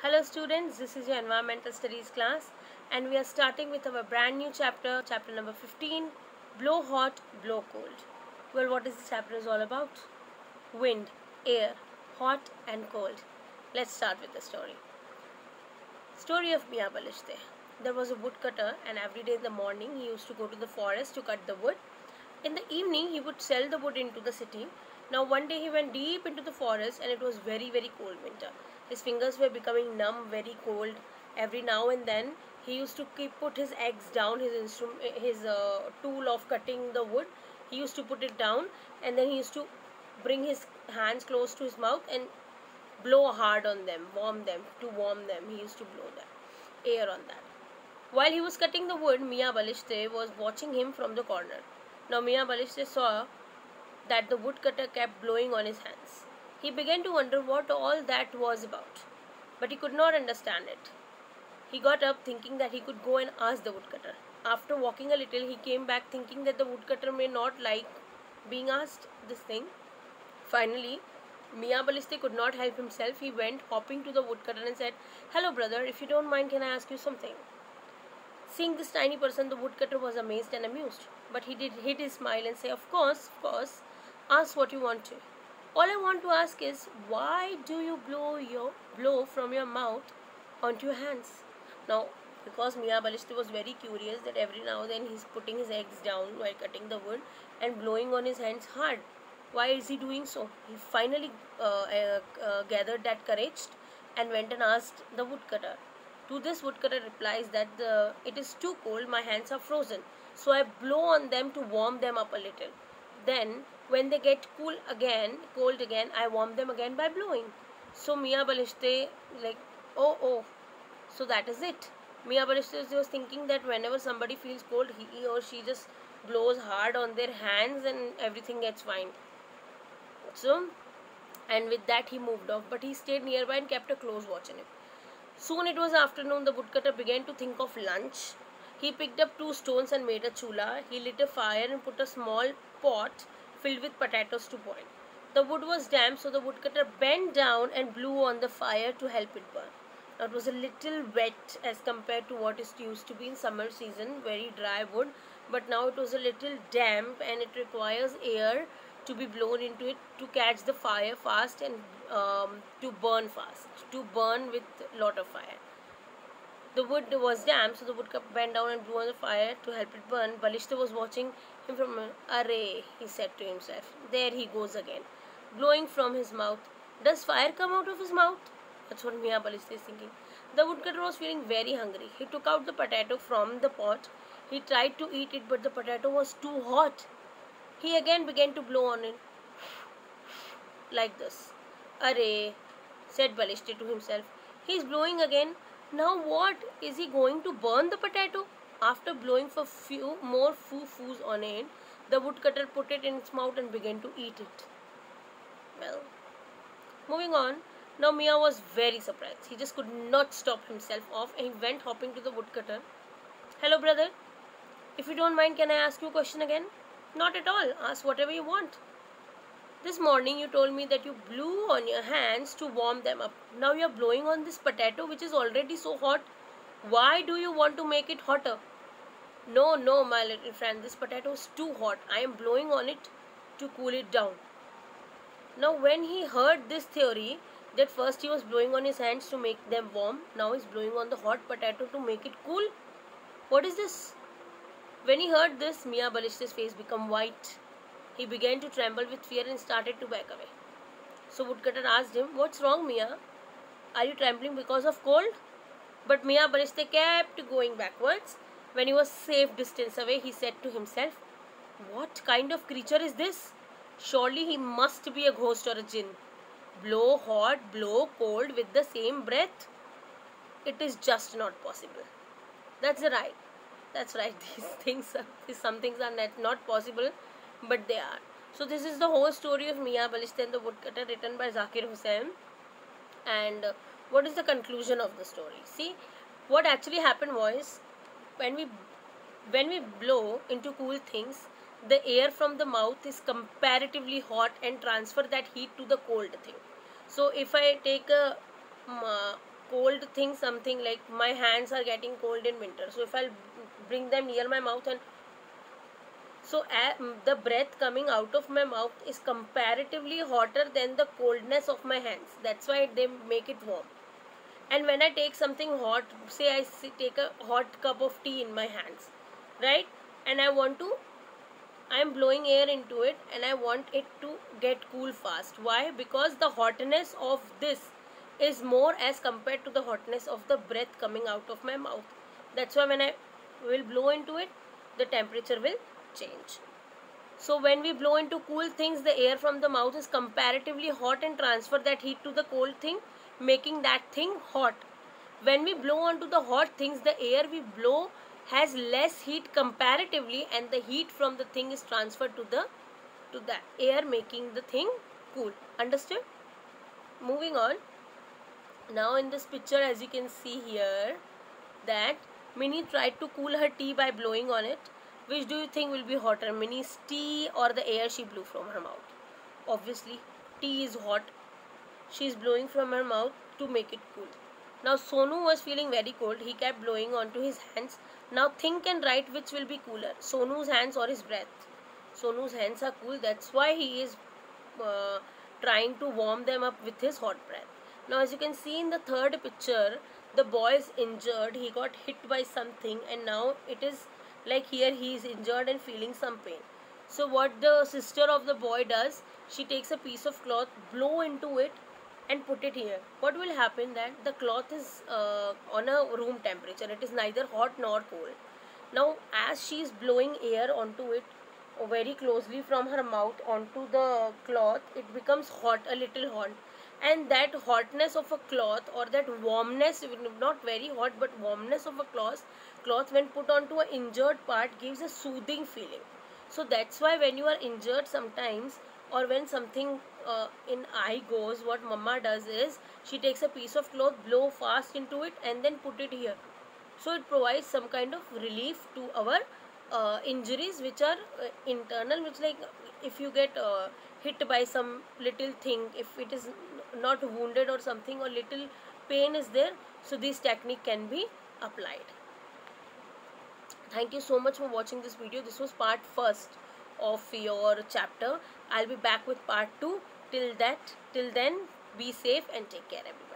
Hello students, this is your environmental studies class and we are starting with our brand new chapter, chapter number 15, blow hot, blow cold. Well, what is this chapter is all about? Wind, air, hot and cold. Let's start with the story. Story of Mia Balishte. There was a woodcutter and every day in the morning he used to go to the forest to cut the wood. In the evening he would sell the wood into the city. Now one day he went deep into the forest and it was very cold winter. His fingers were becoming numb, very cold. Every now and then he used to put his axe down, his tool of cutting the wood. He used to put it down and then he used to bring his hands close to his mouth and blow hard on them, warm them. To warm them, he used to blow them, air on that. While he was cutting the wood, Mia Balishte was watching him from the corner. Now Mia Balishte saw that the woodcutter kept blowing on his hands. He began to wonder what all that was about, but he could not understand it. He got up thinking that he could go and ask the woodcutter. After walking a little, he came back thinking that the woodcutter may not like being asked this thing. Finally, Mia Baliste could not help himself. He went hopping to the woodcutter and said, "Hello brother, if you don't mind, can I ask you something?" Seeing this tiny person, the woodcutter was amazed and amused. But he did hid his smile and say, of course, ask what you want to. All I want to ask is, why do you blow from your mouth onto your hands?" Now, because Mia Balishte was very curious that every now and then he's putting his eggs down while cutting the wood and blowing on his hands hard. Why is he doing so? He finally gathered that courage and went and asked the woodcutter. To this, woodcutter replies that it is too cold, my hands are frozen, so I blow on them to warm them up a little. Then, when they get cold again, I warm them again by blowing. So Mia Balishte oh, so that is it. Mia Balishte was thinking that whenever somebody feels cold, he or she just blows hard on their hands and everything gets fine. So, and with that he moved off, but he stayed nearby and kept a close watch on him. Soon it was afternoon. The woodcutter began to think of lunch. He picked up 2 stones and made a chula. He lit a fire and put a small pot filled with potatoes to boil. The wood was damp, so the woodcutter bent down and blew on the fire to help it burn. Now, it was a little wet as compared to what it used to be in summer season, very dry wood, but now it was a little damp and it requires air to be blown into it to catch the fire fast and to burn with lot of fire. The wood was damp, so the woodcutter bent down and blew on the fire to help it burn. Balishta was watching him from array, he said to himself. There he goes again, blowing from his mouth. Does fire come out of his mouth? That's what Mia Balishta is thinking. The woodcutter was feeling very hungry. He took out the potato from the pot. He tried to eat it, but the potato was too hot. He again began to blow on it like this. Array, said Balishte to himself. He is blowing again. Now what? Is he going to burn the potato? After blowing for few more foo-foos on it, the woodcutter put it in its mouth and began to eat it. Well, moving on. Now Mia was very surprised. He just could not stop himself off and he went hopping to the woodcutter. Hello brother, if you don't mind, can I ask you a question again? Not at all. Ask whatever you want. This morning you told me that you blew on your hands to warm them up. Now you are blowing on this potato which is already so hot. Why do you want to make it hotter? No, my little friend. This potato is too hot. I am blowing on it to cool it down. Now when he heard this theory, that first he was blowing on his hands to make them warm. Now he is blowing on the hot potato to make it cool. What is this? When he heard this, Mia Balishta's face became white. He began to tremble with fear and started to back away. So woodcutter asked him, what's wrong, Mia? Are you trembling because of cold? But Mia Balishte kept going backwards. When he was safe distance away, he said to himself, what kind of creature is this? Surely he must be a ghost or a jinn. Blow hot, blow cold with the same breath. It is just not possible. That's right. Some things are not possible, but they are. So this is the whole story of Mia Balishte and the woodcutter, written by Zakir Hussain. And what is the conclusion of the story? See, what actually happened was, when we blow into cool things, the air from the mouth is comparatively hot and transfer that heat to the cold thing. So if I take a cold thing, something like my hands are getting cold in winter, so if I'll bring them near my mouth, and so the breath coming out of my mouth is comparatively hotter than the coldness of my hands. That's why they make it warm. And when I take something hot, say I take a hot cup of tea in my hands, right, and I am blowing air into it and I want it to get cool fast. Why? Because the hotness of this is more as compared to the hotness of the breath coming out of my mouth. That's why when I will blow into it, the temperature will change. So when we blow into cool things, the air from the mouth is comparatively hot and transfer that heat to the cold thing, making that thing hot. When we blow onto the hot things, the air we blow has less heat comparatively, and the heat from the thing is transferred to the air, making the thing cool. Understood? Moving on. Now in this picture, as you can see here, that Minnie tried to cool her tea by blowing on it. Which do you think will be hotter, Minnie's tea or the air she blew from her mouth? Obviously, tea is hot. She is blowing from her mouth to make it cool. Now Sonu was feeling very cold. He kept blowing onto his hands. Now think and write which will be cooler, Sonu's hands or his breath. Sonu's hands are cool. That's why he is trying to warm them up with his hot breath. Now as you can see in the third picture, the boy is injured. He got hit by something and now it is like here he is injured and feeling some pain. So what the sister of the boy does, she takes a piece of cloth, blow into it and put it here. What will happen that the cloth is on a room temperature. It is neither hot nor cold. Now as she is blowing air onto it very closely from her mouth onto the cloth, it becomes hot, a little hot. And that hotness of a cloth, or that warmness, not very hot but warmness of a cloth when put onto an injured part, gives a soothing feeling. So that's why when you are injured sometimes, or when something in eye goes, what mama does is she takes a piece of cloth, blow fast into it and then put it here. So it provides some kind of relief to our injuries which are internal, which like if you get hit by some little thing, if it is not wounded or something, or little pain is there, so this technique can be applied. Thank you so much for watching this video. This was part first of your chapter. I'll be back with part 2. Till then, be safe and take care, everyone.